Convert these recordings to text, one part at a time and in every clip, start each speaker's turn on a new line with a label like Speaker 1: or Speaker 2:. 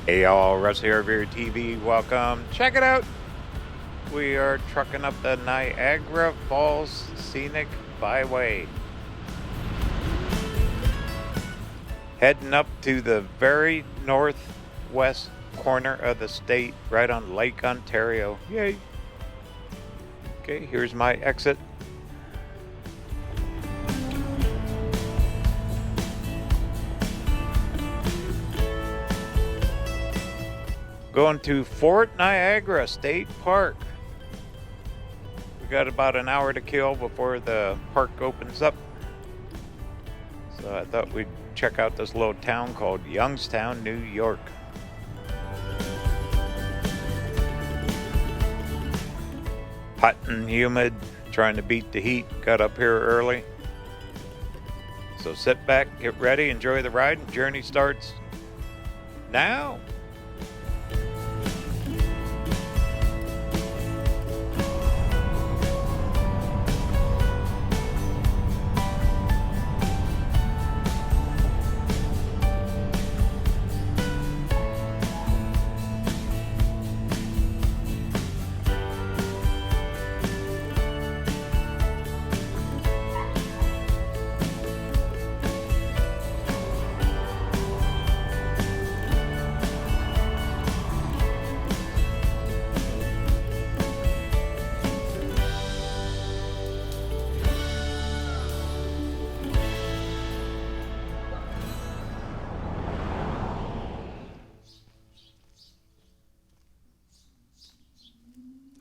Speaker 1: Hey y'all, Russ here, RVerTV. Welcome. Check it out. We are trucking up the Niagara Falls Scenic Byway. Heading up to the very northwest corner of the state, right on Lake Ontario. Yay. Okay, here's my exit. Going to Fort Niagara State Park. We got about an hour to kill before the park opens up. So I thought we'd check out this little town called Youngstown, New York. Hot and humid, trying to beat the heat. Got up here early. So sit back, get ready, enjoy the ride, and journey starts now.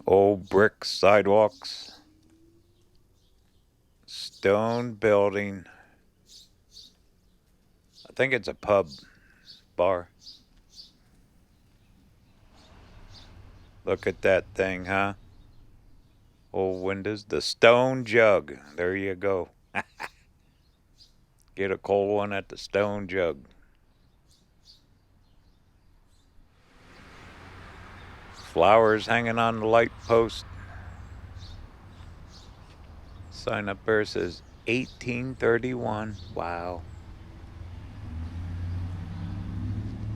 Speaker 1: Old brick sidewalks, stone building. I think it's a pub, bar. Look at that thing, huh? Old windows, the stone jug. There you go. Get a cold one at the stone jug. Flowers hanging on the light post. Sign up there says 1831. Wow.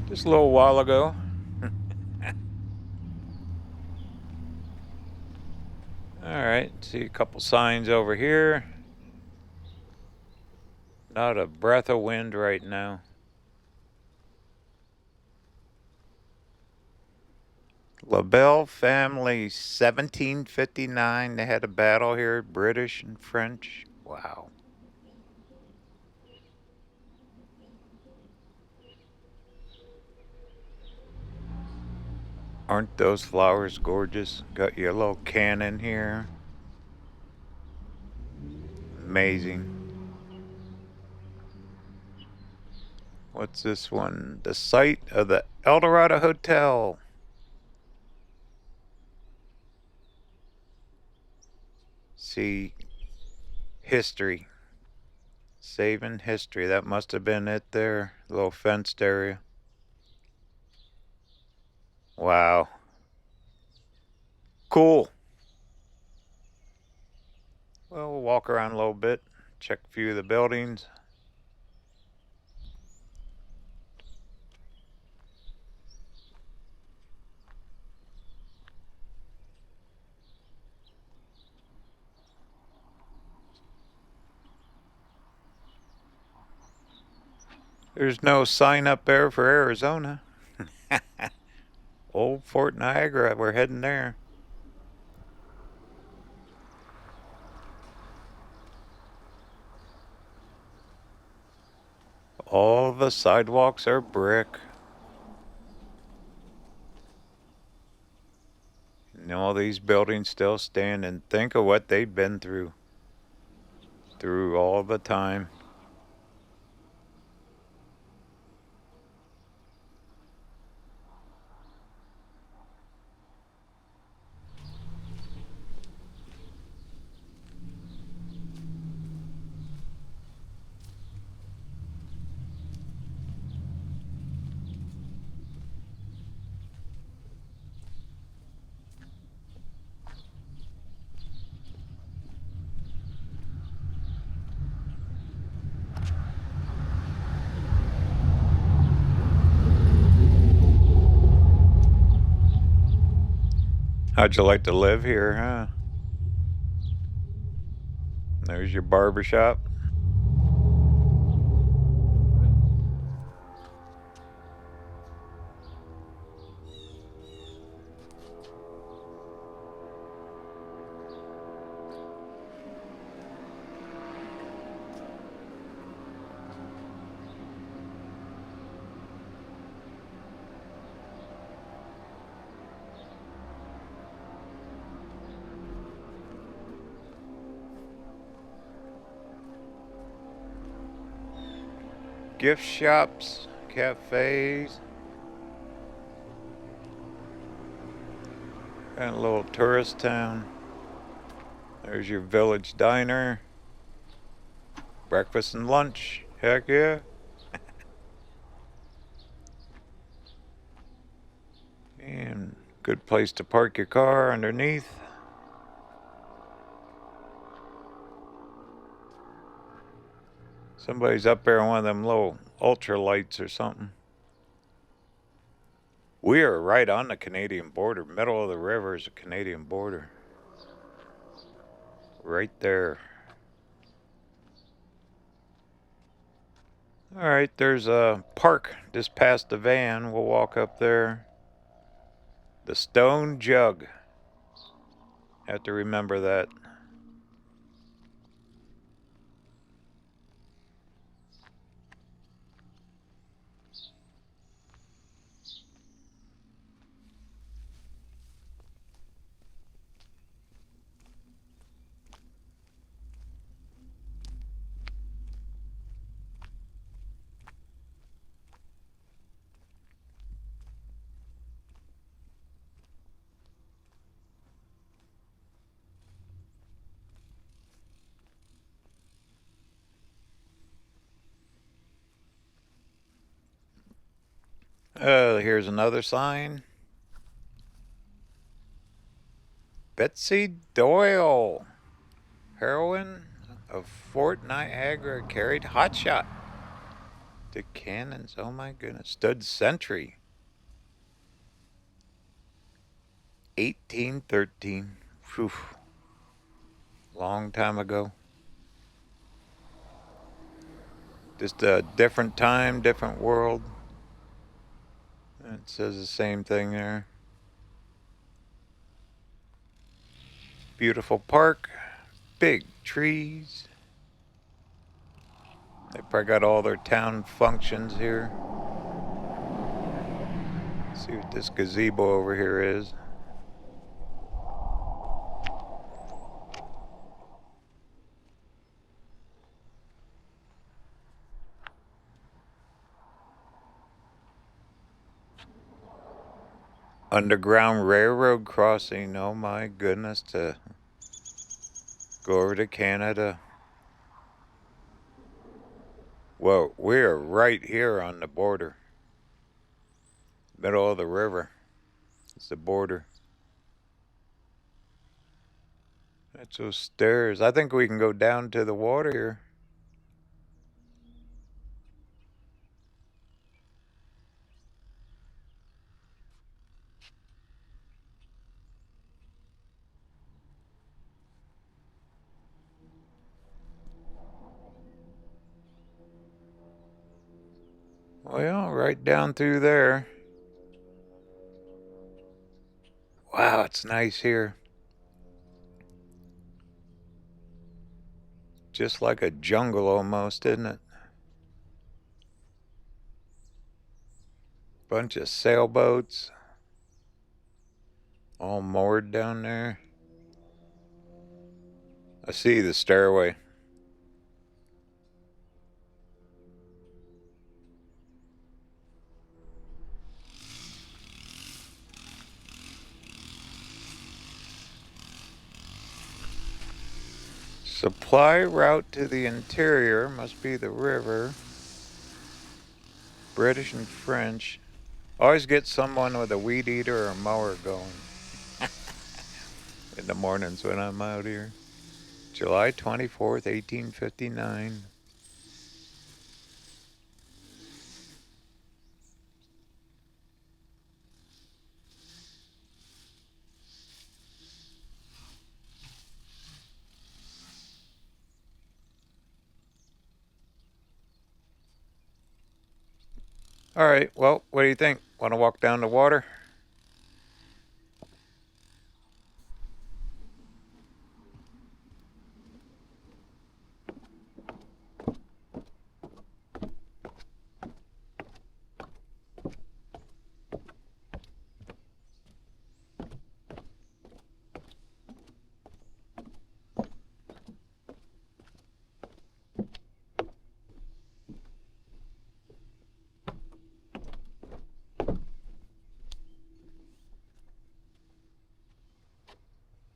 Speaker 1: Just a little while ago. Alright, see a couple signs over here. Not a breath of wind right now. LaBelle family, 1759. They had a battle here, British and French. Wow. Aren't those flowers gorgeous? Got your little cannon here. Amazing. What's this one? The site of the Eldorado Hotel. See, history. Saving history. That must have been it there. Little fenced area. Wow. Cool. Well, we'll walk around a little bit, check a few of the buildings. There's no sign up there for Arizona. Old Fort Niagara, we're heading there. All the sidewalks are brick. And all these buildings still stand, and think of what they've been through all the time. How'd you like to live here, huh? There's your barber shop. Gift shops, cafes, and a little tourist town. There's your village diner. Breakfast and lunch. Heck yeah. And good place to park your car underneath. Somebody's up there on one of them little ultra lights or something. We are right on the Canadian border. Middle of the river is the Canadian border. Right there. Alright, there's a park just past the van. We'll walk up there. The Stone Jug. Have to remember that. Here's another sign. Betsy Doyle, heroine of Fort Niagara, carried hotshot to cannons. Oh my goodness. Stood sentry. 1813. Whew. Long time ago. Just a different time, different world. It says the same thing there. Beautiful park. Big trees. They probably got all their town functions here. Let's see what this gazebo over here is. Underground railroad crossing. Oh my goodness, to go over to Canada. Well, we're right here on the border. Middle of the river. It's the border. That's those stairs. I think we can go down to the water here. Well, right down through there. Wow, it's nice here. Just like a jungle almost, isn't it? Bunch of sailboats. All moored down there. I see the stairway. Supply route to the interior must be the river. British and French. Always get someone with a weed eater or a mower going in the mornings when I'm out here. July 24th, 1859. All right, well, what do you think? Want to walk down the water?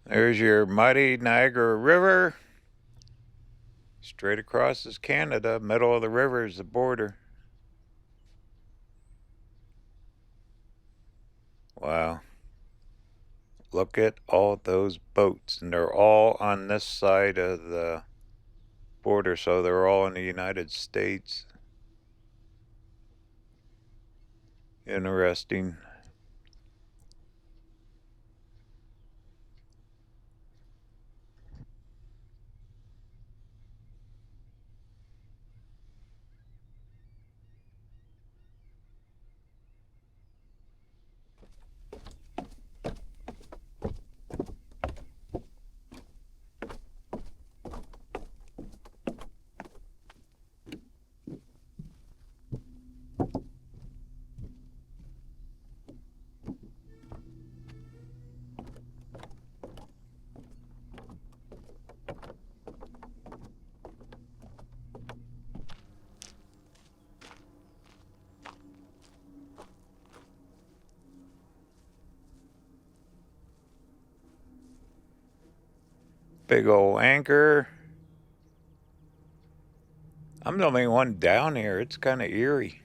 Speaker 1: There's your mighty Niagara River. Straight across is Canada. Middle of the river is the border. Wow. Look at all those boats. And they're all on this side of the border, so they're all in the United States. Interesting. Big old anchor. I'm the only one down here. It's kind of eerie.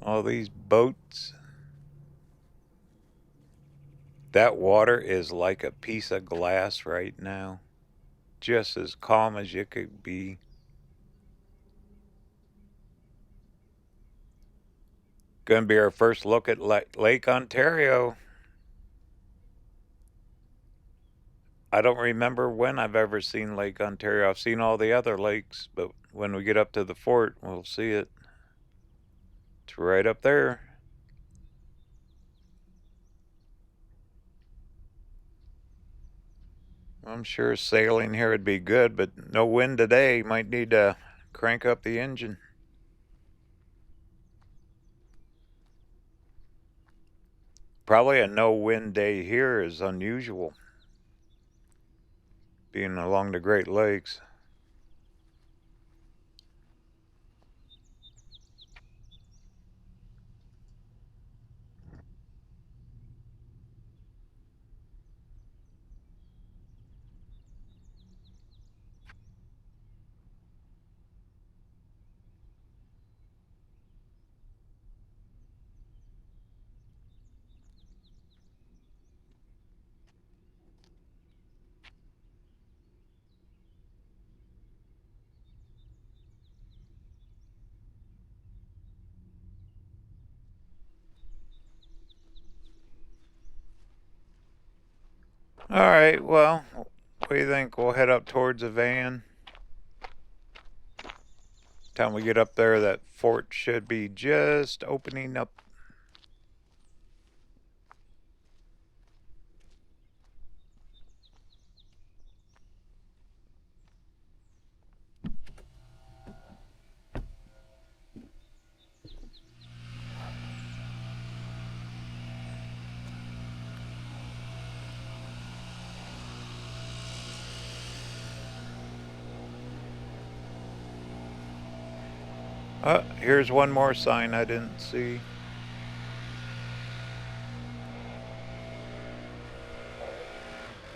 Speaker 1: All these boats. That water is like a piece of glass right now. Just as calm as you could be. Gonna be our first look at Lake Ontario. I don't remember when I've ever seen Lake Ontario. I've seen all the other lakes, but when we get up to the fort, we'll see it. It's right up there. I'm sure sailing here would be good, but no wind today. Might need to crank up the engine. Probably a no wind day here is unusual, being along the Great Lakes. All right, well, what do you think? We'll head up towards the van. Time we get up there, that fort should be just opening up. Here's one more sign I didn't see.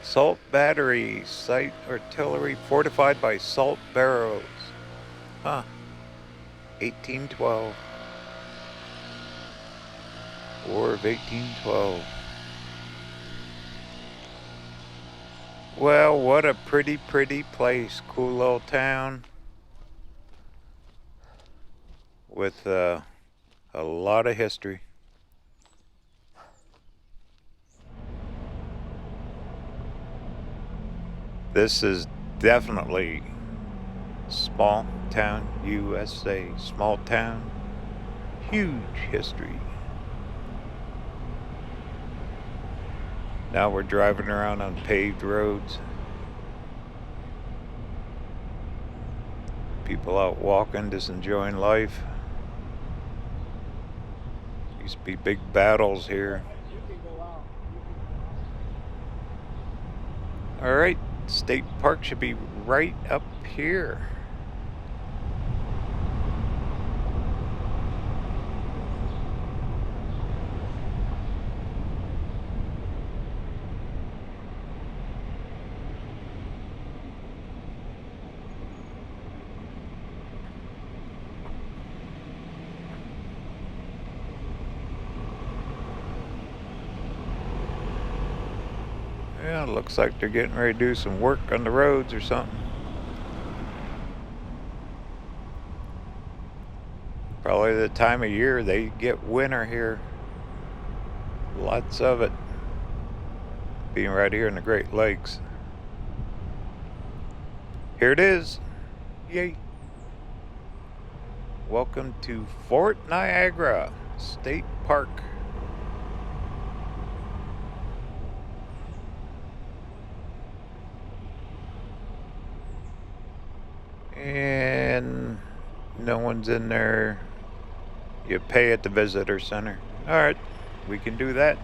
Speaker 1: Salt Battery, site artillery fortified by salt barrows. Huh. 1812. War of 1812. Well, what a pretty, pretty place. Cool little town with a lot of history. This is definitely small town USA. Small town. huge history. Now we're driving around on paved roads. People out walking, just enjoying life. Used to be big battles here. Alright, State Park should be right up here. Yeah, looks like they're getting ready to do some work on the roads or something. Probably the time of year they get winter here. Lots of it. Being right here in the Great Lakes. Here it is. Yay. Welcome to Fort Niagara State Park. And no one's in there. You pay at the visitor center. All right, we can do that.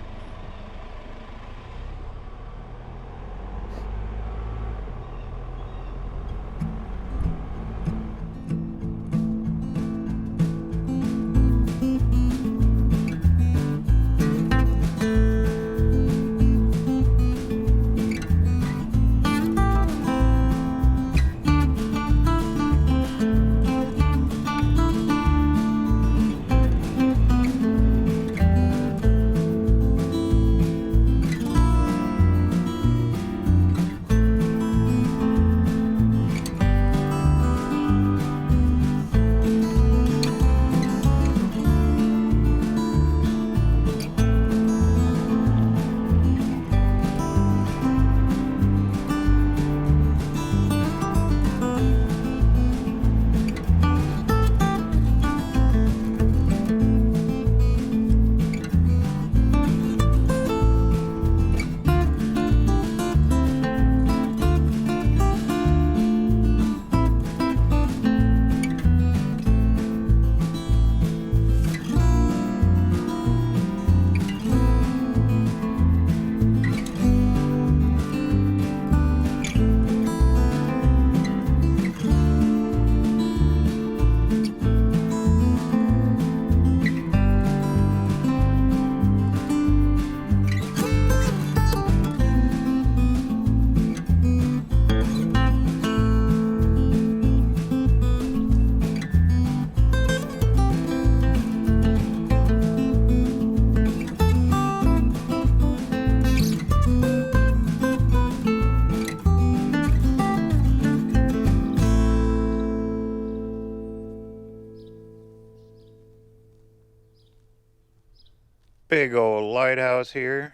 Speaker 1: Big old lighthouse here.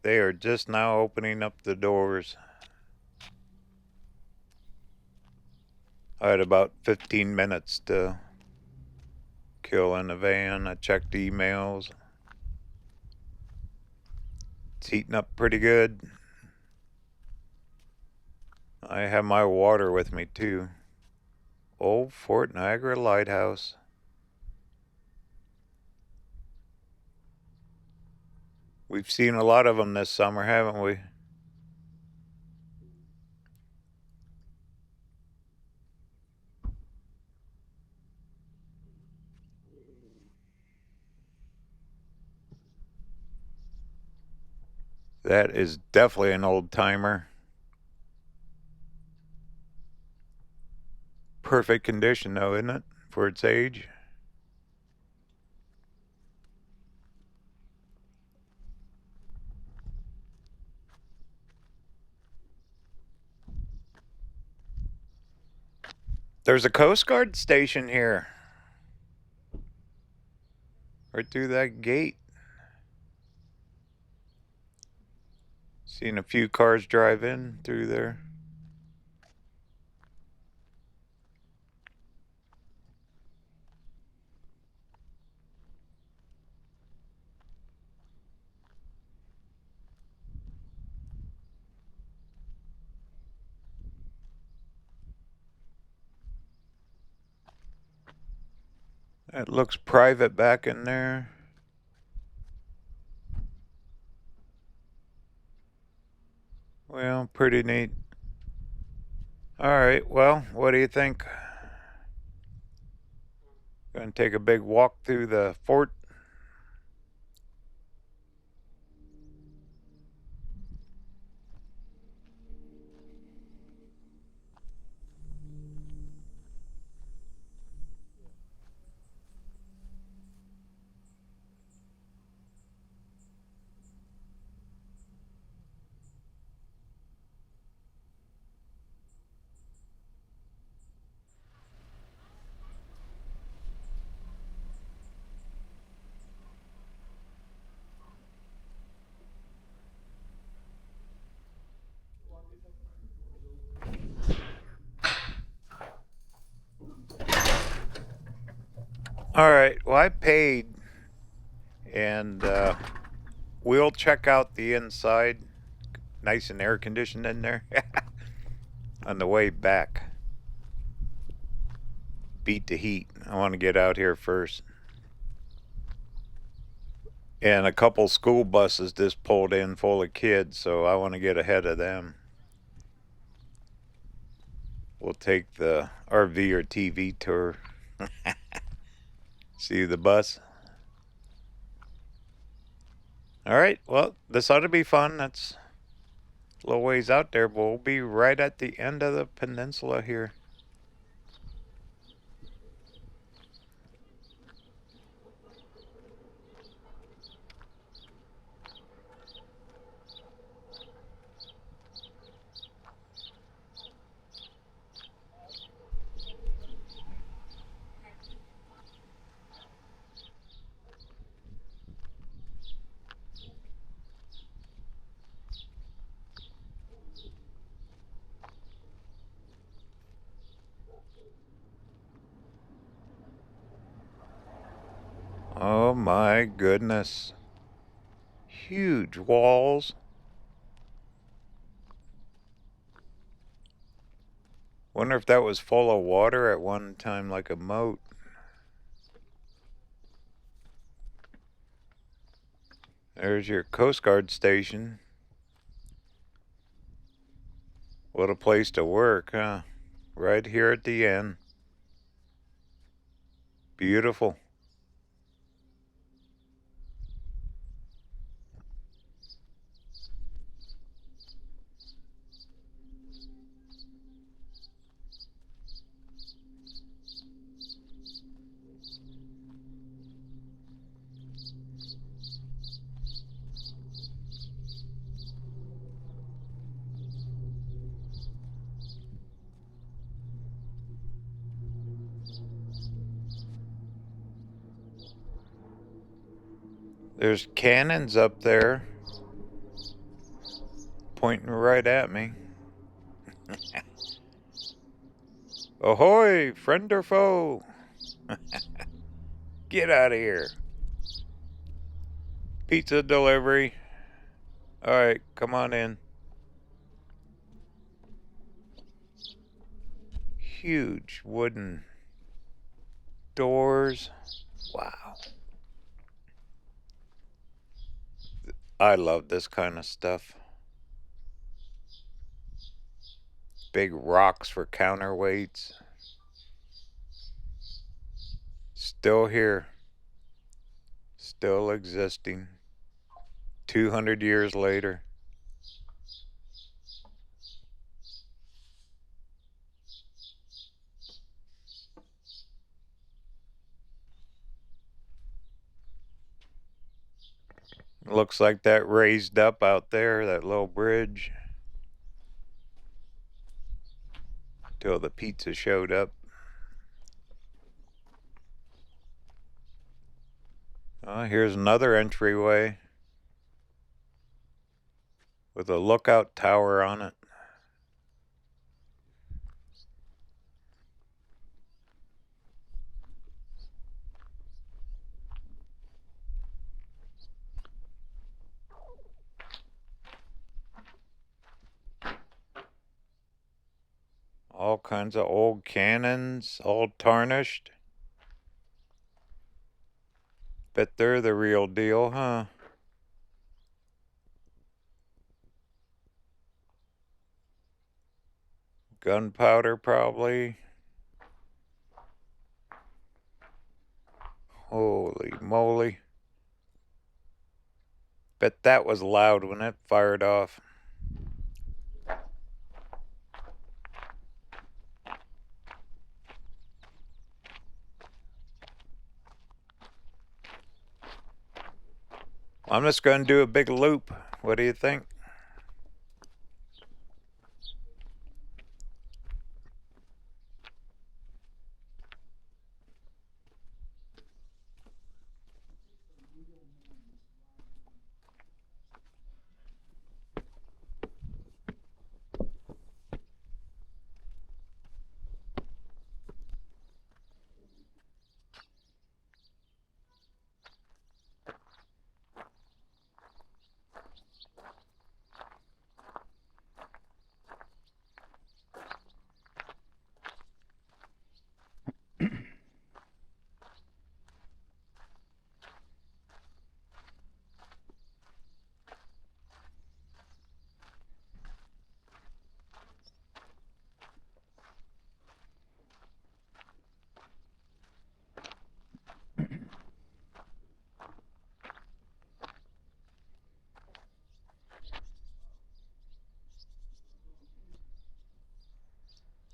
Speaker 1: They are just now opening up the doors. I had about 15 minutes to kill in the van. I checked emails. It's heating up pretty good. I have my water with me too. Old Fort Niagara Lighthouse. We've seen a lot of them this summer, haven't we? That is definitely an old timer. Perfect condition though, isn't it? For its age. There's a Coast Guard station here. Right through that gate. Seen a few cars drive in through there. It looks private back in there. Well, pretty neat. All right, well, what do you think? Gonna take a big walk through the fort. All right, well, I paid, and we'll check out the inside. Nice and air conditioned in there on the way back. Beat the heat. I want to get out here first. And a couple school buses just pulled in full of kids, so I want to get ahead of them. We'll take the RVerTV tour. See the bus? All right, well, this ought to be fun. That's a little ways out there, but we'll be right at the end of the peninsula here. Oh my goodness. Huge walls. Wonder if that was full of water at one time, like a moat. There's your Coast Guard station. What a place to work, huh? Right here at the end. Beautiful. There's cannons up there pointing right at me. Ahoy, friend or foe? Get out of here. Pizza delivery. All right, come on in. Huge wooden doors. Wow. I love this kind of stuff. Big rocks for counterweights. Still here. Still existing. 200 years later. Looks like that raised up out there, that little bridge. Till the pizza showed up. Oh, here's another entryway with a lookout tower on it. All kinds of old cannons, all tarnished. Bet they're the real deal, huh? Gunpowder, probably. Holy moly. Bet that was loud when it fired off. I'm just going to do a big loop. What do you think?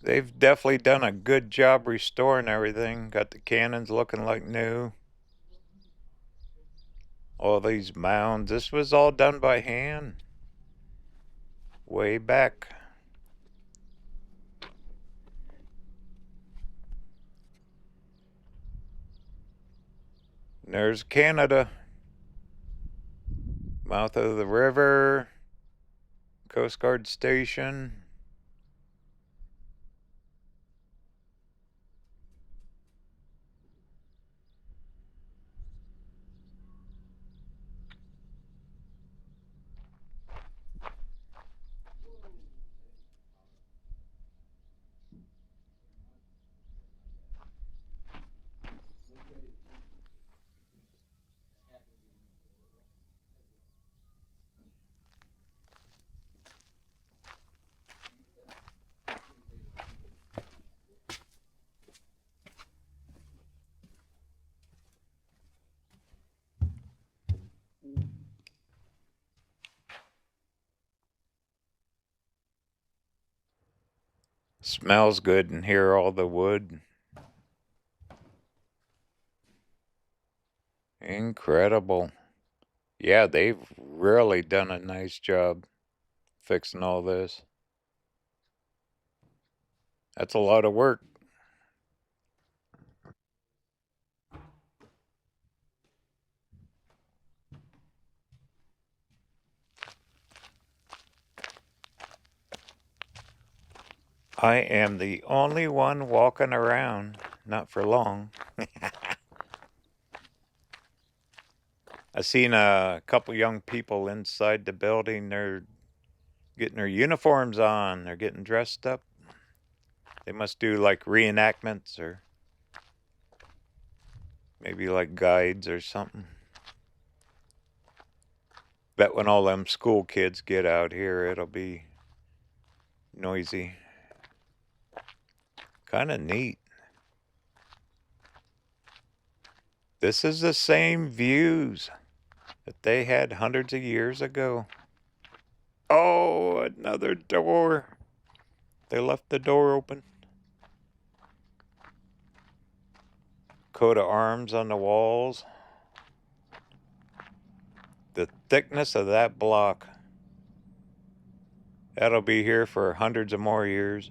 Speaker 1: They've definitely done a good job restoring everything. Got the cannons looking like new. All these mounds. This was all done by hand. Way back. There's Canada. Mouth of the river. Coast Guard Station. Smells good in here, all the wood. Incredible. Yeah, they've really done a nice job fixing all this. That's a lot of work. I am the only one walking around. Not for long. I seen a couple young people inside the building. They're getting their uniforms on. They're getting dressed up. They must do like reenactments or maybe like guides or something. Bet when all them school kids get out here, it'll be noisy. Kind of neat. This is the same views that they had hundreds of years ago. Oh, another door. They left the door open. Coat of arms on the walls. The thickness of that block. That'll be here for hundreds of more years.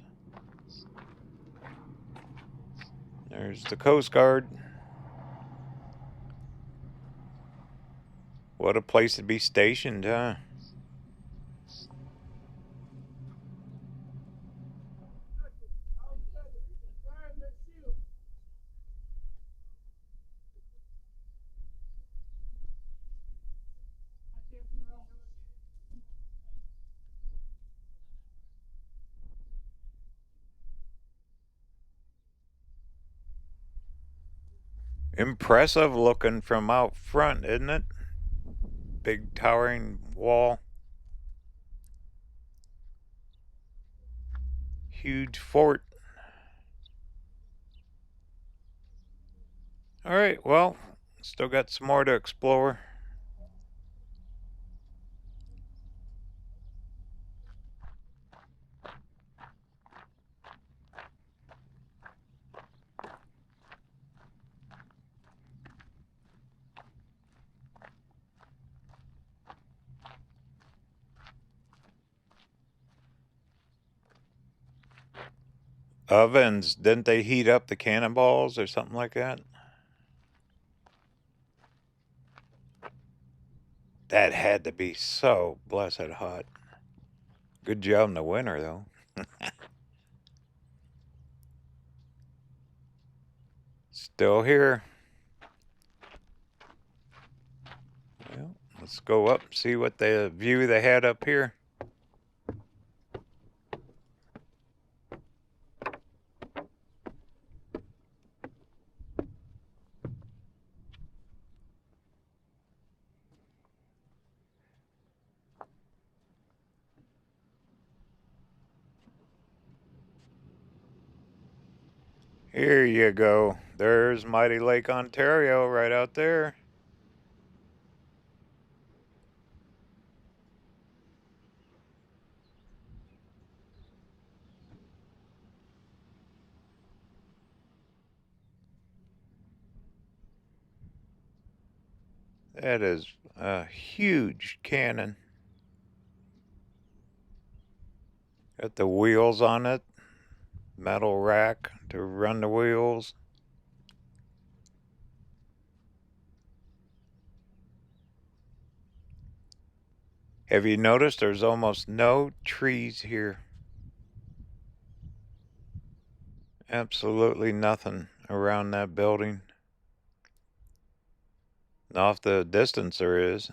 Speaker 1: There's the Coast Guard. What a place to be stationed, huh? Impressive looking from out front, isn't it? Big towering wall. Huge fort. Alright, well, still got some more to explore. Ovens, didn't they heat up the cannonballs or something like that? That had to be so blessed hot. Good job in the winter, though. Still here. Well, let's go up and see what the view they had up here. Here you go. There's Mighty Lake Ontario right out there. That is a huge cannon. Got the wheels on it. Metal rack to run the wheels. Have you noticed there's almost no trees here? Absolutely nothing around that building. Off the distance there is.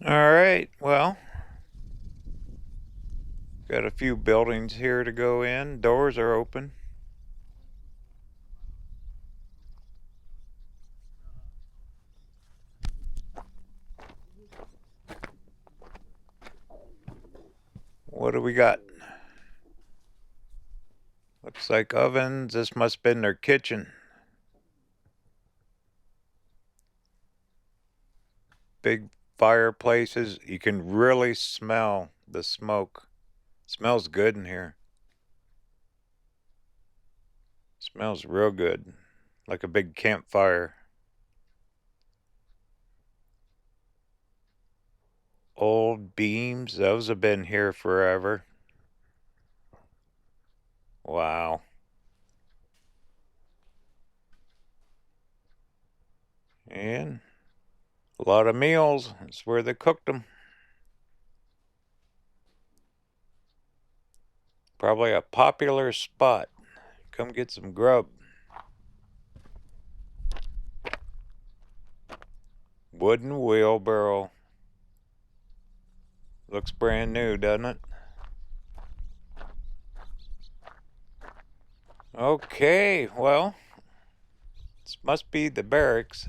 Speaker 1: Alright, well, got a few buildings here to go in. Doors are open. What do we got? Looks like ovens. This must have been their kitchen. Big fireplaces. You can really smell the smoke. Smells good in here. Smells real good. Like a big campfire. Old beams. Those have been here forever. Wow. And a lot of meals. That's where they cooked them. Probably a popular spot. Come get some grub. Wooden wheelbarrow. Looks brand new, doesn't it? Okay, well, this must be the barracks.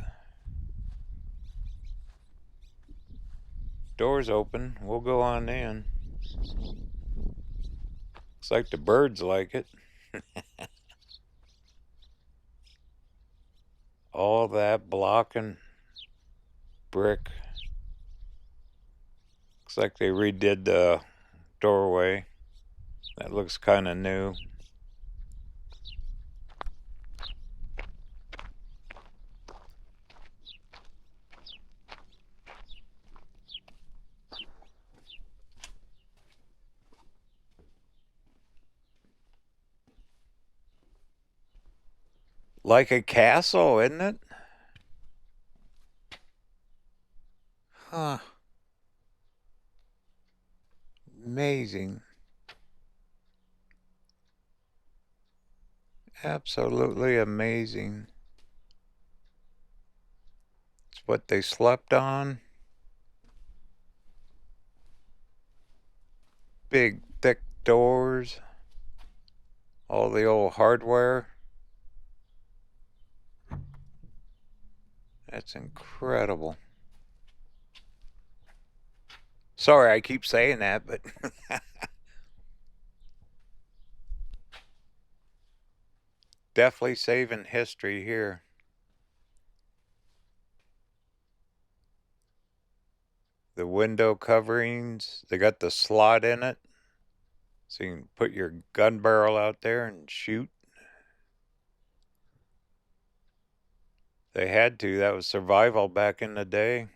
Speaker 1: Door's open. We'll go on in. Looks like the birds like it. All that block and brick. Looks like they redid the doorway. That looks kind of new. Like a castle, isn't it? Huh. Amazing. Absolutely amazing. It's what they slept on. Big, thick doors. All the old hardware. That's incredible. Sorry, I keep saying that, but definitely saving history here. The window coverings, they got the slot in it, so you can put your gun barrel out there and shoot. They had to. That was survival back in the day.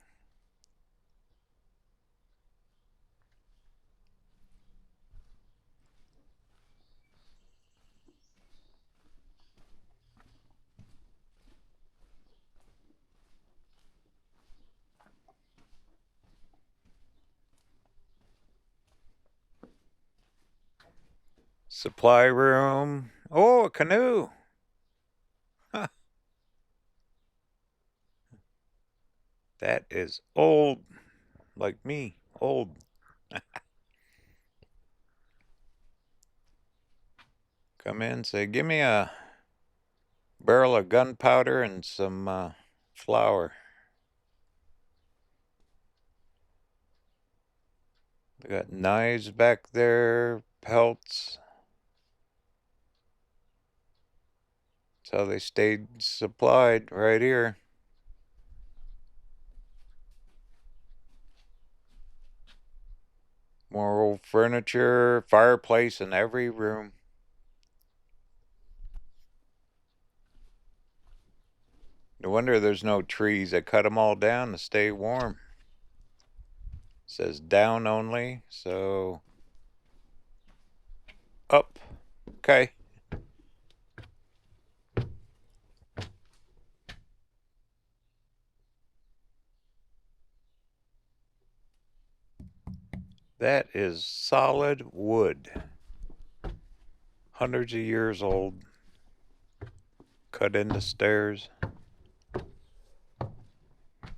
Speaker 1: Supply room. Oh, a canoe. Huh. That is old. Like me. Old. Come in, say, give me a barrel of gunpowder and some flour. They got knives back there, pelts. That's how they stayed supplied right here. More old furniture, fireplace in every room. No wonder there's no trees. They cut them all down to stay warm. It says down only, so up. Okay. That is solid wood. Hundreds of years old. Cut into stairs.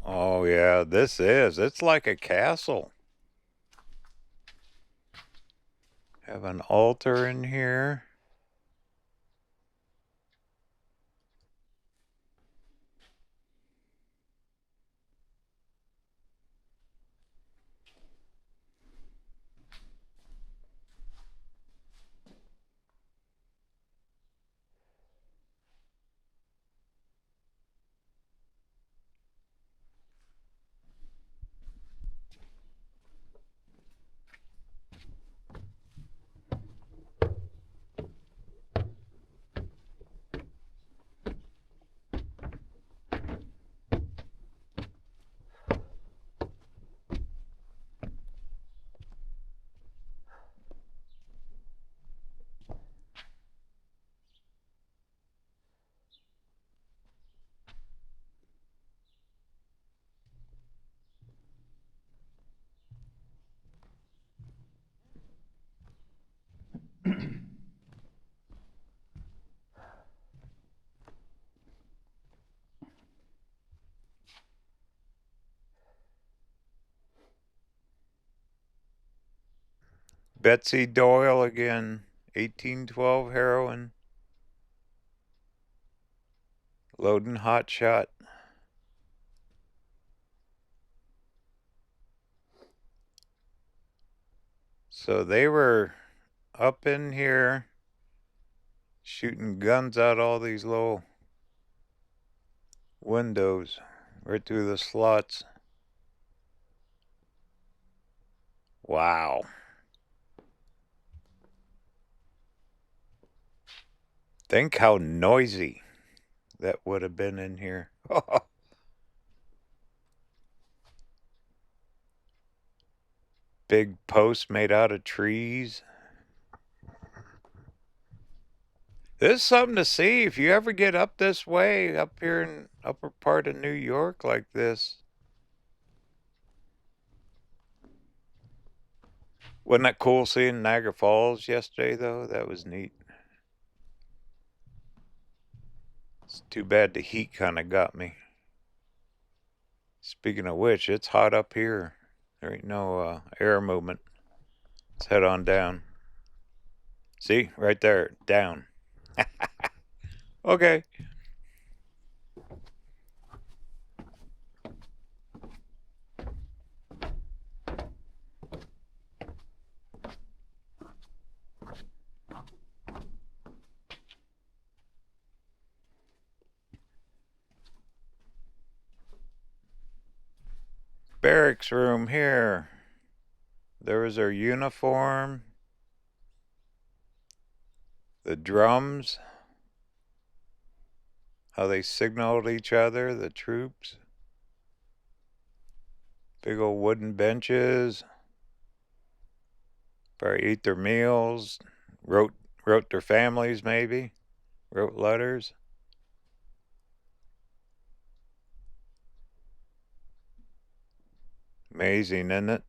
Speaker 1: Oh yeah, this is. It's like a castle. Have an altar in here. Betsy Doyle again. 1812 heroin. Loading hot shot. So they were up in here shooting guns out all these little windows right through the slots. Wow. Think how noisy that would have been in here. Big posts made out of trees. This is something to see if you ever get up this way, up here in upper part of New York like this. Wasn't that cool seeing Niagara Falls yesterday, though? That was neat. It's too bad the heat kind of got me. Speaking of which, it's hot up here. There ain't no air movement. Let's head on down. See? Right there. Down. Okay. Barracks room here. There was our uniform. The drums. How they signaled each other, the troops. Big old wooden benches. Probably ate their meals. Wrote their families maybe. Wrote letters. Amazing, isn't it?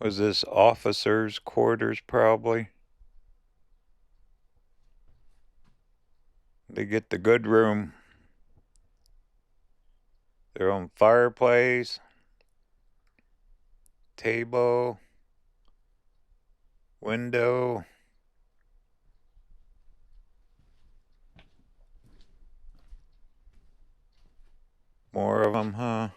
Speaker 1: Was this officers' quarters probably? They get the good room. Their own fireplace. Table. Window. More of them, huh?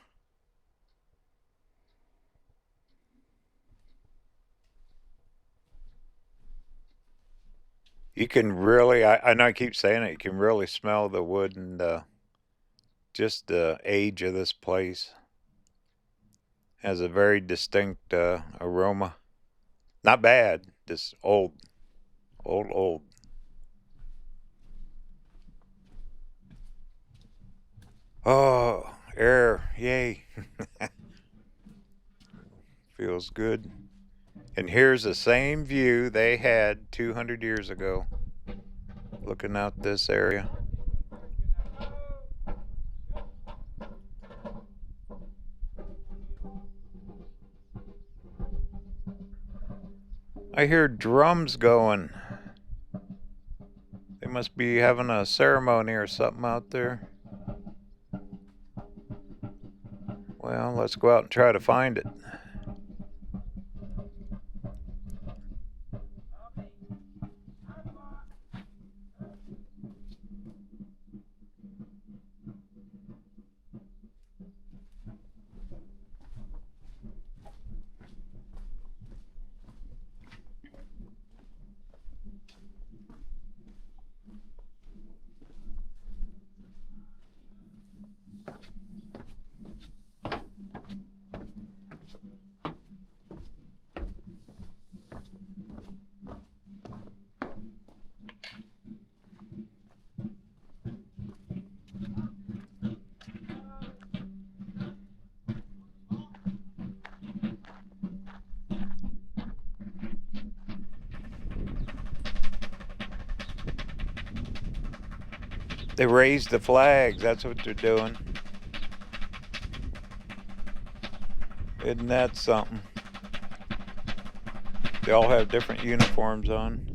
Speaker 1: You can really, I know I keep saying it, you can really smell the wood and just the age of this place. Has a very distinct aroma. Not bad, just old. Old. Oh, air, yay. Feels good. And here's the same view they had 200 years ago. Looking out this area. I hear drums going. They must be having a ceremony or something out there. Well, let's go out and try to find it. They raised the flags. That's what they're doing. Isn't that something? They all have different uniforms on.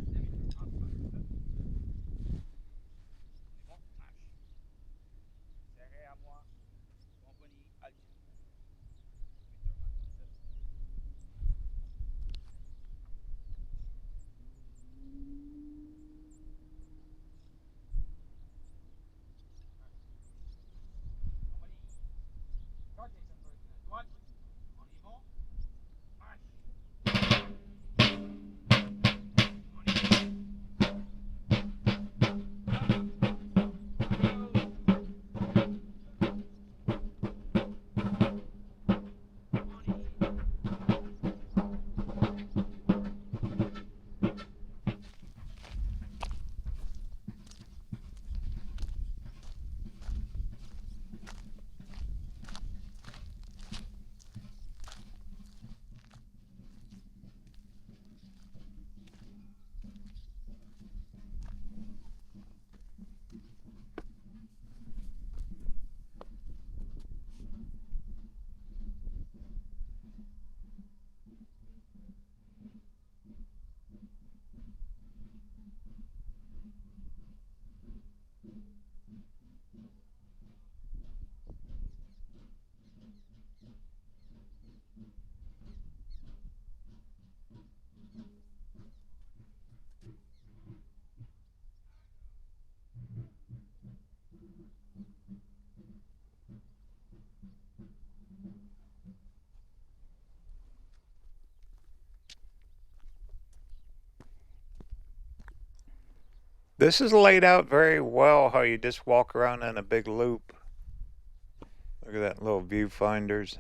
Speaker 1: This is laid out very well, how you just walk around in a big loop. Look at that little viewfinders.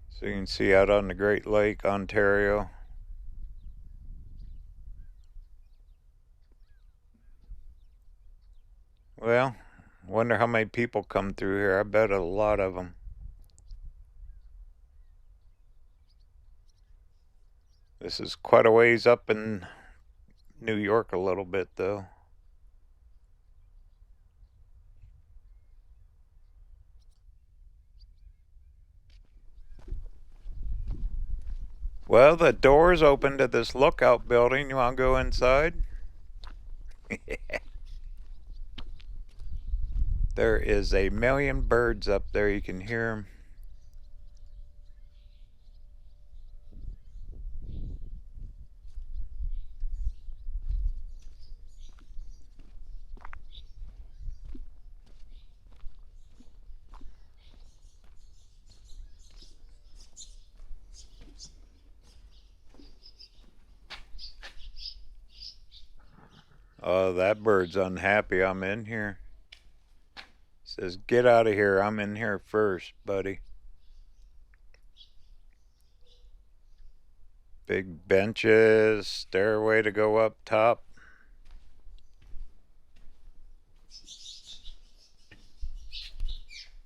Speaker 1: So you can see out on the Great Lake, Ontario. Well, wonder how many people come through here. I bet a lot of them. This is quite a ways up in New York a little bit, though. Well, the door's open to this lookout building. You want to go inside? There is a million birds up there. You can hear them. Oh, that bird's unhappy I'm in here. Says, get out of here. I'm in here first, buddy. Big benches, stairway to go up top.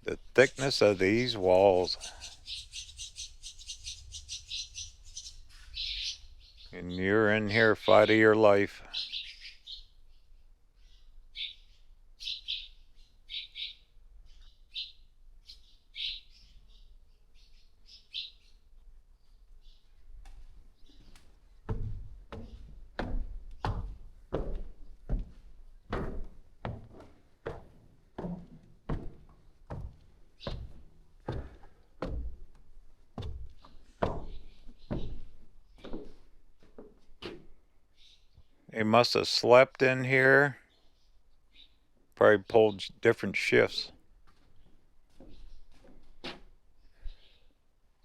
Speaker 1: The thickness of these walls. And you're in here fight of your life. They must have slept in here. Probably pulled different shifts.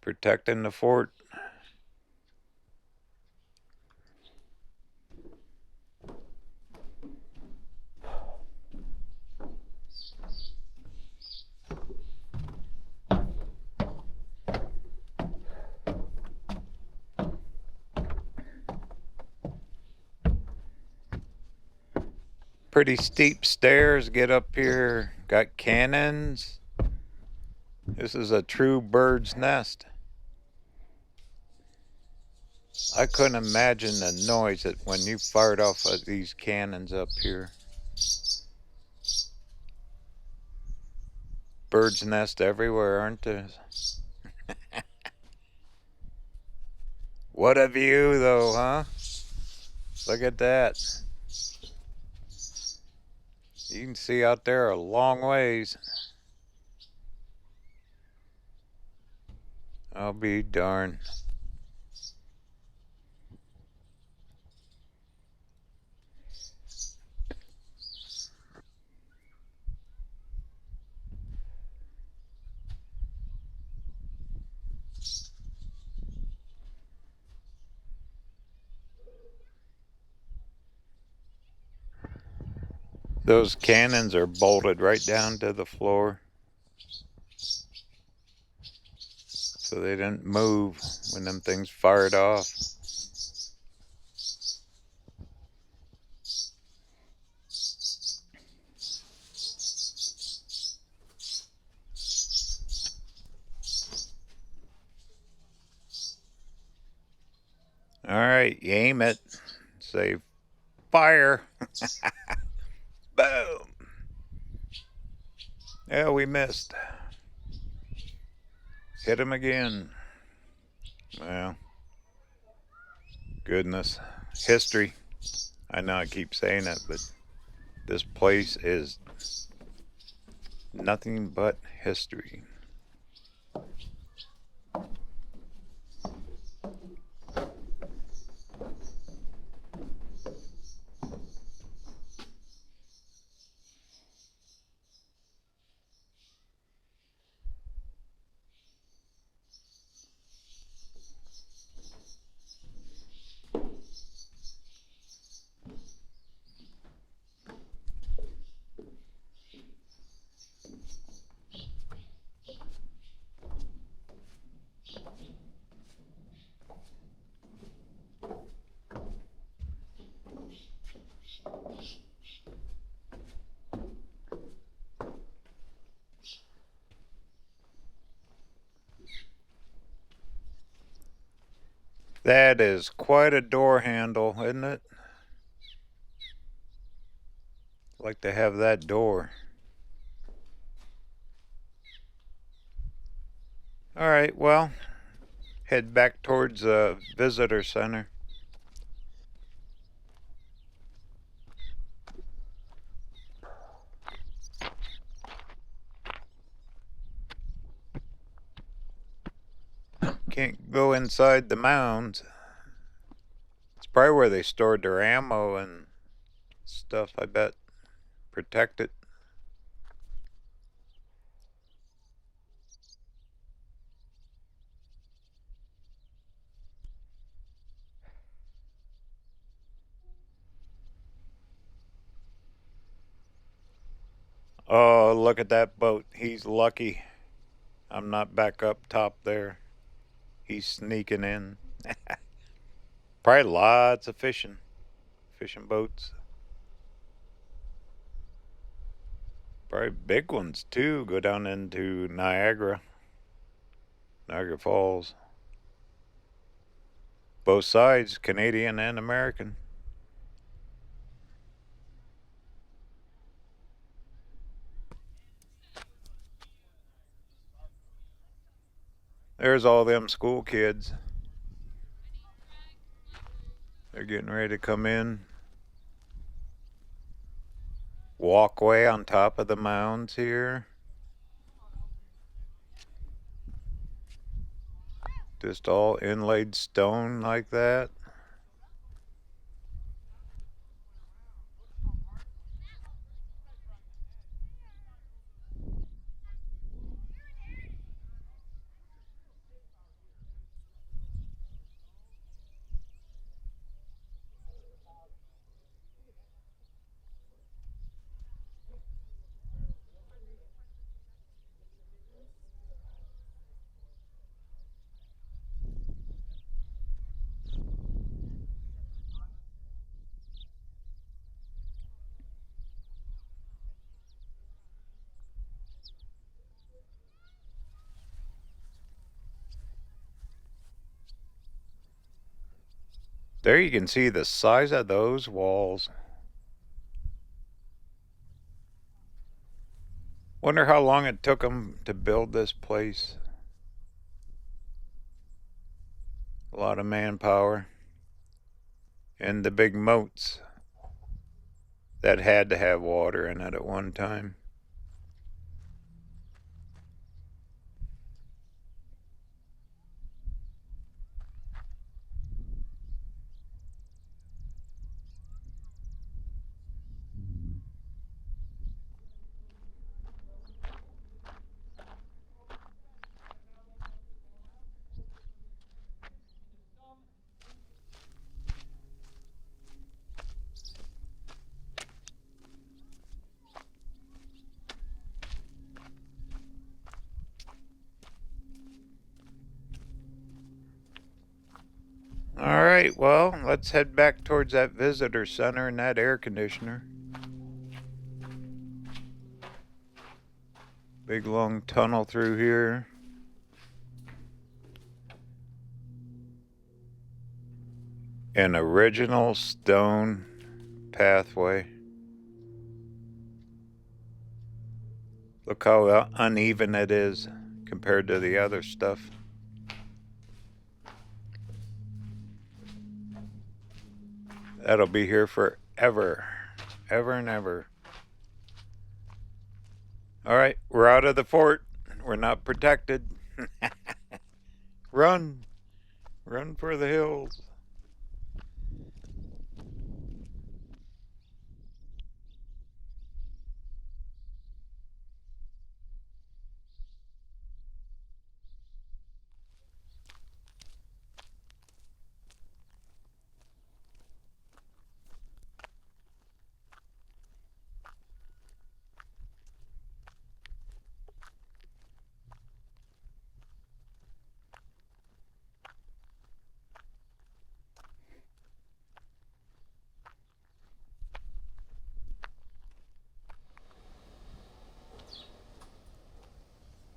Speaker 1: Protecting the fort. Pretty steep stairs get up here. Got cannons. This is a true bird's nest. I couldn't imagine the noise that when you fired off of these cannons up here. Birds nest everywhere, aren't there? What a view, though, huh? Look at that. You can see out there a long ways. I'll be darned. Those cannons are bolted right down to the floor, so they didn't move when them things fired off. All right, you aim it, say fire. Boom. Yeah, we missed. Hit him again. Well, goodness. History. I know I keep saying it, but this place is nothing but history. That is quite a door handle, isn't it? Like to have that door. All right, well, head back towards the visitor center. Can't go inside the mounds. It's probably where they stored their ammo and stuff, I bet. Protect it. Oh, look at that boat. He's lucky I'm not back up top there. He's sneaking in. Probably lots of fishing boats. Probably big ones too. Go down into Niagara Falls. Both sides, Canadian and American. There's all them school kids. They're getting ready to come in. Walkway on top of the mounds here. Just all inlaid stone like that. There you can see the size of those walls. Wonder how long it took them to build this place. A lot of manpower. And the big moats that had to have water in it at one time. Alright, well, let's head back towards that visitor center and that air conditioner. Big long tunnel through here. An original stone pathway. Look how uneven it is compared to the other stuff. That'll be here forever. Ever and ever. Alright, we're out of the fort. We're not protected. Run. Run for the hills.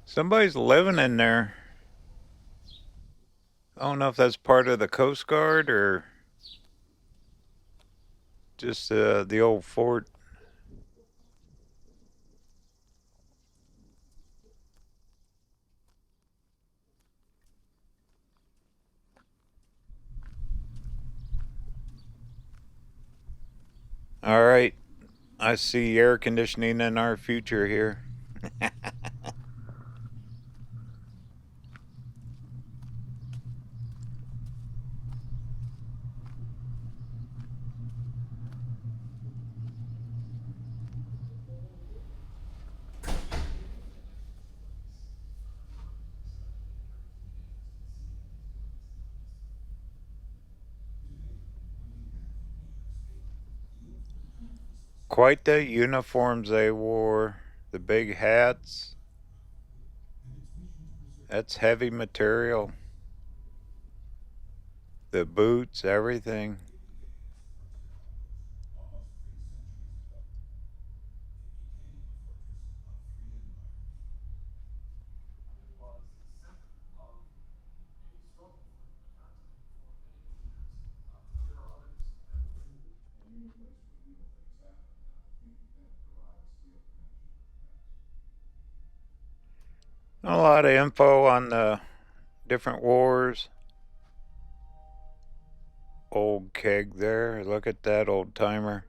Speaker 1: Somebody's living in there. I don't know if that's part of the Coast Guard or just the old fort. Alright, I see air conditioning in our future here. Quite the uniforms they wore. The big hats. That's heavy material. The boots, everything. A lot of info on the different wars. Old keg there. Look at that old timer.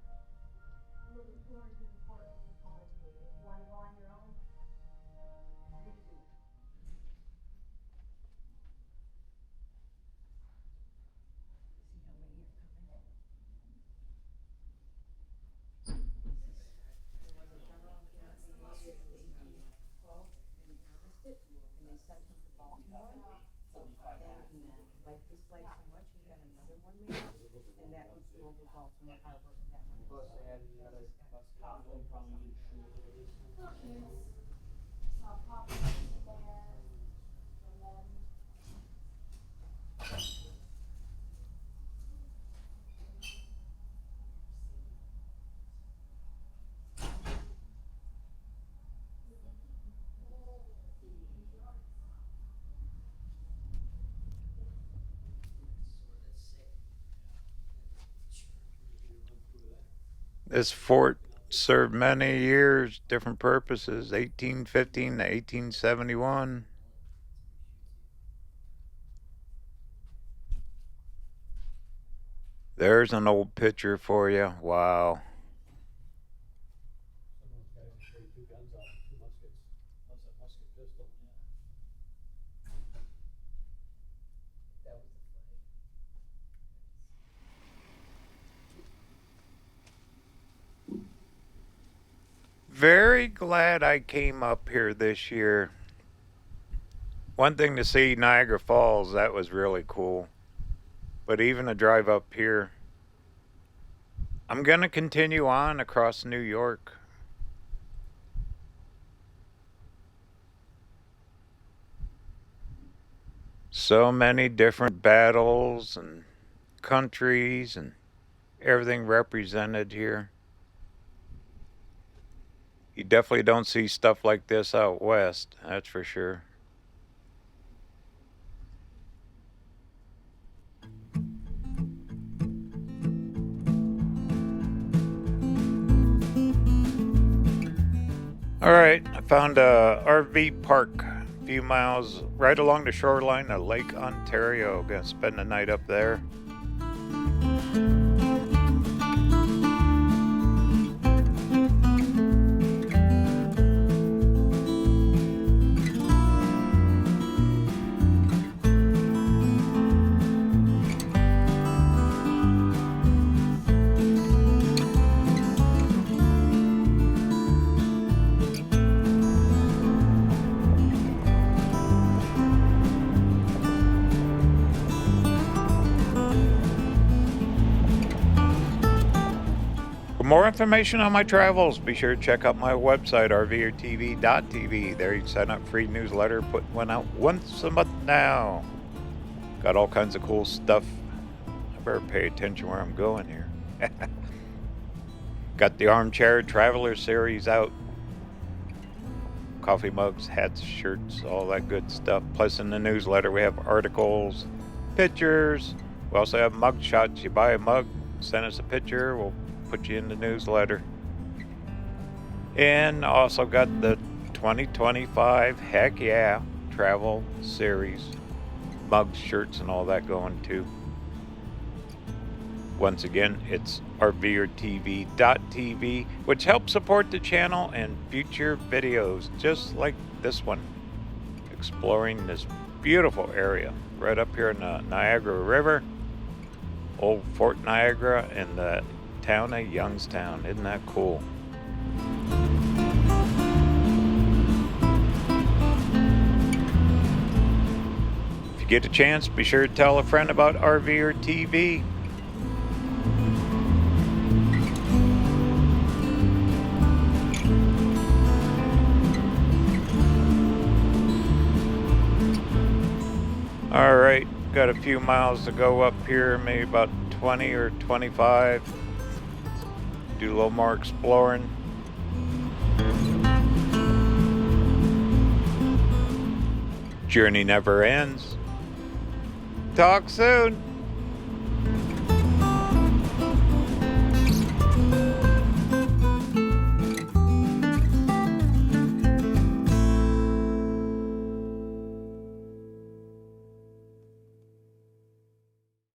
Speaker 1: This fort served many years, different purposes, 1815 to 1871. There's an old picture for you. Wow.
Speaker 2: Some of those guys will carry two guns out, two muskets. That's a musket pistol, yeah. That was the flag.
Speaker 1: Very glad I came up here this year. One thing to see Niagara Falls, that was really cool. But even a drive up here, I'm going to continue on across New York. So many different battles and countries and everything represented here. You definitely don't see stuff like this out west, that's for sure. Alright, I found a RV park a few miles right along the shoreline of Lake Ontario. Gonna spend the night up there. For more information on my travels, be sure to check out my website, RVerTV.tv. There you can sign up for free newsletter, put one out once a month now. Got all kinds of cool stuff. I better pay attention where I'm going here. Got the Armchair Traveler series out. Coffee mugs, hats, shirts, all that good stuff. Plus in the newsletter we have articles, pictures. We also have mug shots. You buy a mug, send us a picture, we'll put you in the newsletter. And also got the 2025 Heck Yeah travel series, mugs, shirts, and all that going too. Once again, it's RVerTV.tv, which helps support the channel and future videos just like this one, exploring this beautiful area right up here in the Niagara River, old Fort Niagara, and the town of Youngstown. Isn't that cool? If you get a chance, be sure to tell a friend about RVerTV. Alright, got a few miles to go up here, maybe about 20 or 25. Do a little more exploring. Journey never ends. Talk soon.